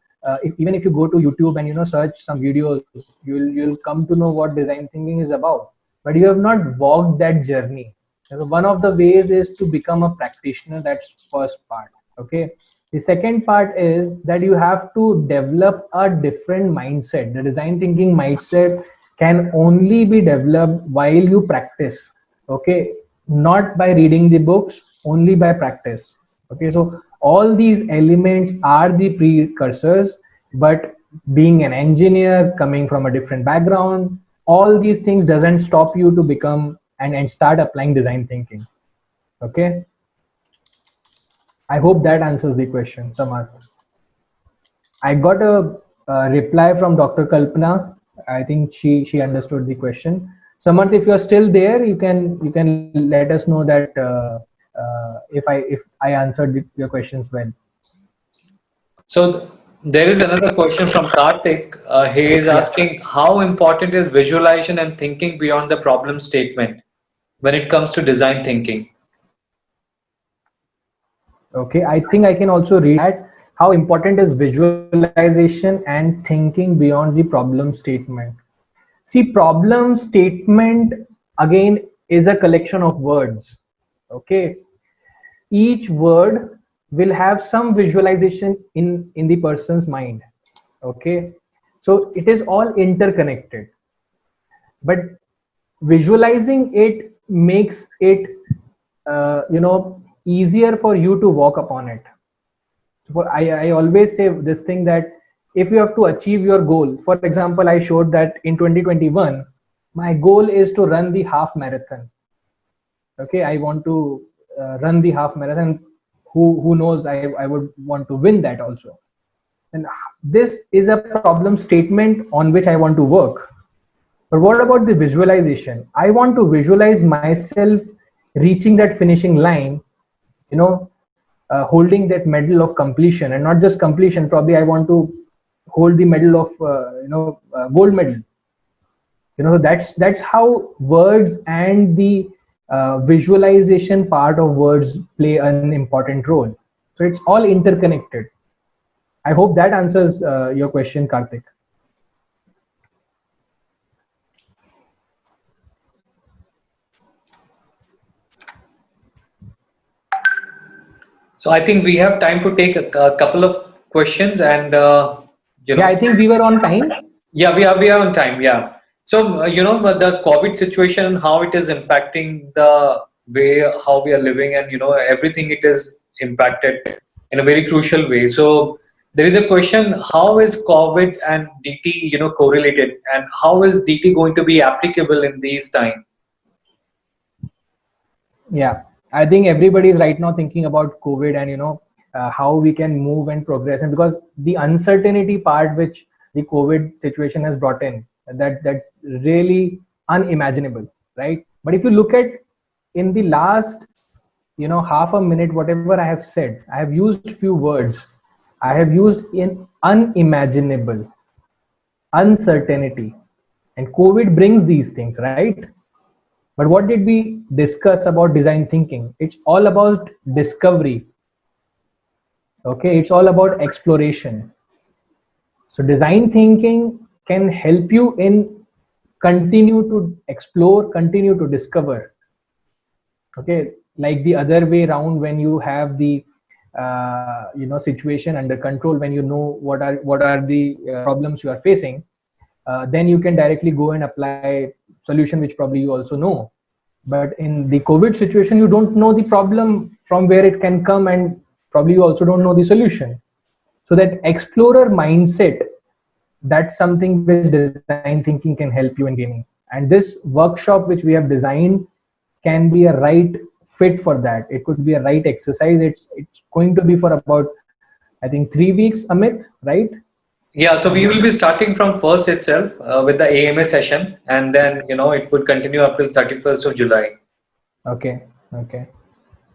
even if you go to YouTube and search some videos, you'll come to know what design thinking is about. But you have not walked that journey. So one of the ways is to become a practitioner. That's first part. Okay. The second part is that you have to develop a different mindset. The design thinking mindset can only be developed while you practice. Okay, not by reading the books, only by practice. Okay, so all these elements are the precursors, but being an engineer coming from a different background, all these things doesn't stop you to become and start applying design thinking. Okay, I hope that answers the question, Samarth. I got a reply from Dr. Kalpana. I think she understood the question. Samarth, if you're still there, you can let us know that if I answered your questions well. So there is another question from Karthik. He is Yeah. asking, how important is visualization and thinking beyond the problem statement when it comes to design thinking? Okay, I think I can also read that. How important is visualization and thinking beyond the problem statement? See, problem statement again is a collection of words. Okay, each word will have some visualization in the person's mind. Okay, So it is all interconnected, but visualizing it makes it easier for you to walk upon it. I always say this thing that if you have to achieve your goal, for example, I showed that in 2021 my goal is to run the half marathon. Okay, I want to run the half marathon. Who knows, I would want to win that also. And this is a problem statement on which I want to work. But what about the visualization? I want to visualize myself reaching that finishing line, you know, holding that medal of completion, and not just completion. Probably I want to hold the medal of gold medal. That's how words and the visualization part of words play an important role. So it's all interconnected. I hope that answers your question, Karthik. So I think we have time to take a couple of questions, and you Yeah, I know, think we were on time. yeah, we are on time. Yeah. So the COVID situation, how it is impacting the way how we are living, and everything it is impacted in a very crucial way. So there is a question: how is COVID and DT correlated, and how is DT going to be applicable in these times? Yeah, I think everybody is right now thinking about COVID and how we can move and progress, and because the uncertainty part which the COVID situation has brought in, that's really unimaginable, right? But if you look at in the last half a minute, whatever I have said, I have used few words. I have used in unimaginable, uncertainty, and COVID brings these things, right? But what did we discuss about design thinking? It's all about discovery. Okay, it's all about exploration. So design thinking can help you in continue to explore, continue to discover. Okay, like the other way around, when you have the situation under control, when you know what are the problems you are facing, then you can directly go and apply solution which probably you also know. But in the COVID situation, you don't know the problem from where it can come, and probably you also don't know the solution. So that explorer mindset, that's something which design thinking can help you in gaming. And this workshop which we have designed can be a right fit for that. It could be a right exercise. It's going to be for about, I think, 3 weeks, Amit, right? Yeah, so we will be starting from first itself with the AMA session, and then it would continue up till 31st of July. Okay, okay.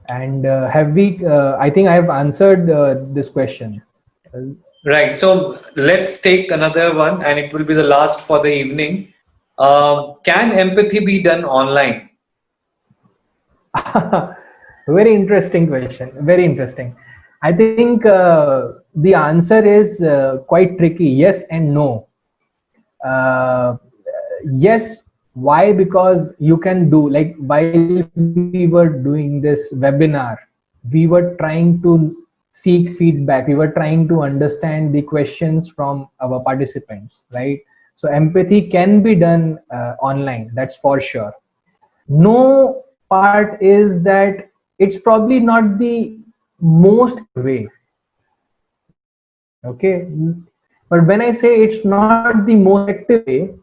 And have we? I think I have answered this question. Right. So let's take another one, and it will be the last for the evening. Can empathy be done online? Very interesting question. Very interesting. I think the answer is quite tricky. Yes and no. Uh, yes. Why? Because you can do, like, while we were doing this webinar, we were trying to seek feedback. We were trying to understand the questions from our participants, right? So empathy can be done online. That's for sure. No part is that it's probably not the most way. Okay, but when I say it's not the most effective way,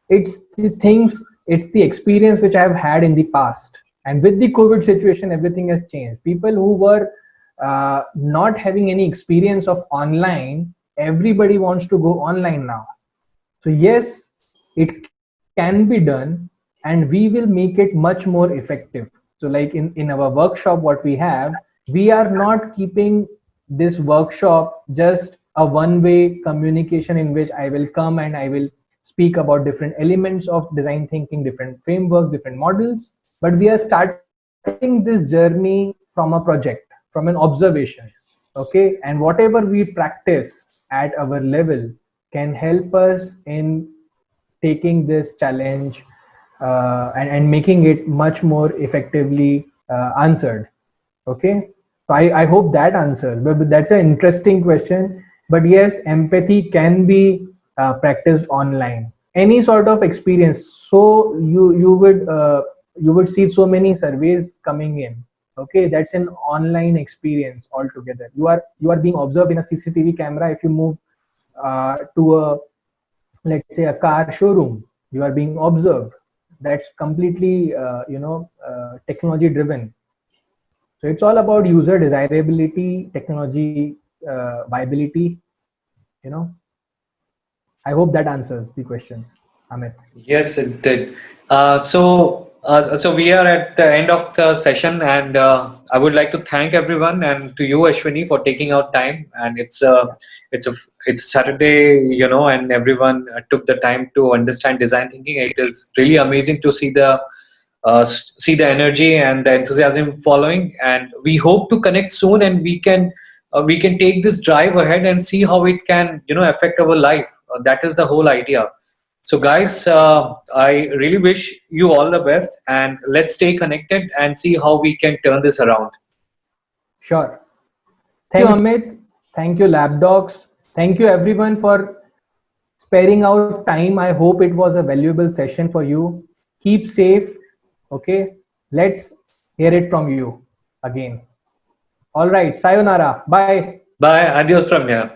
it's the things, it's the experience which I have had in the past. And with the COVID situation, everything has changed. People who were not having any experience of online, everybody wants to go online now. So yes, it can be done, and we will make it much more effective. So like in our workshop, what we have, we are not keeping this workshop just a one-way communication in which I will come and I will speak about different elements of design thinking, different frameworks, different models. But we are starting this journey from a project, from an observation. Okay, and whatever we practice at our level can help us in taking this challenge and making it much more effectively answered. Okay, so I hope that answers, but that's an interesting question. But yes, empathy can be practiced online. Any sort of experience. So you would see so many surveys coming in. Okay, that's an online experience altogether. You are being observed in a CCTV camera. If you move to a, let's say, a car showroom, you are being observed. That's completely technology driven. So it's all about user desirability, technology viability. You know, I hope that answers the question, Amit. Yes, it did. So we are at the end of the session, and I would like to thank everyone and to you, Ashwini, for taking out time. And Yeah, it's a it's Saturday, and everyone took the time to understand design thinking. It is really amazing to see the energy and the enthusiasm following. And we hope to connect soon, and we can take this drive ahead and see how it can affect our life. That is the whole idea. So, guys, I really wish you all the best, and let's stay connected and see how we can turn this around. sure. Thank you, Amit. Thank you, Lab Docs. Thank you, everyone, for sparing out time. I hope it was a valuable session for you. Keep safe. Okay. Let's hear it from you again. All right. Sayonara. Bye. Bye. Adios from here.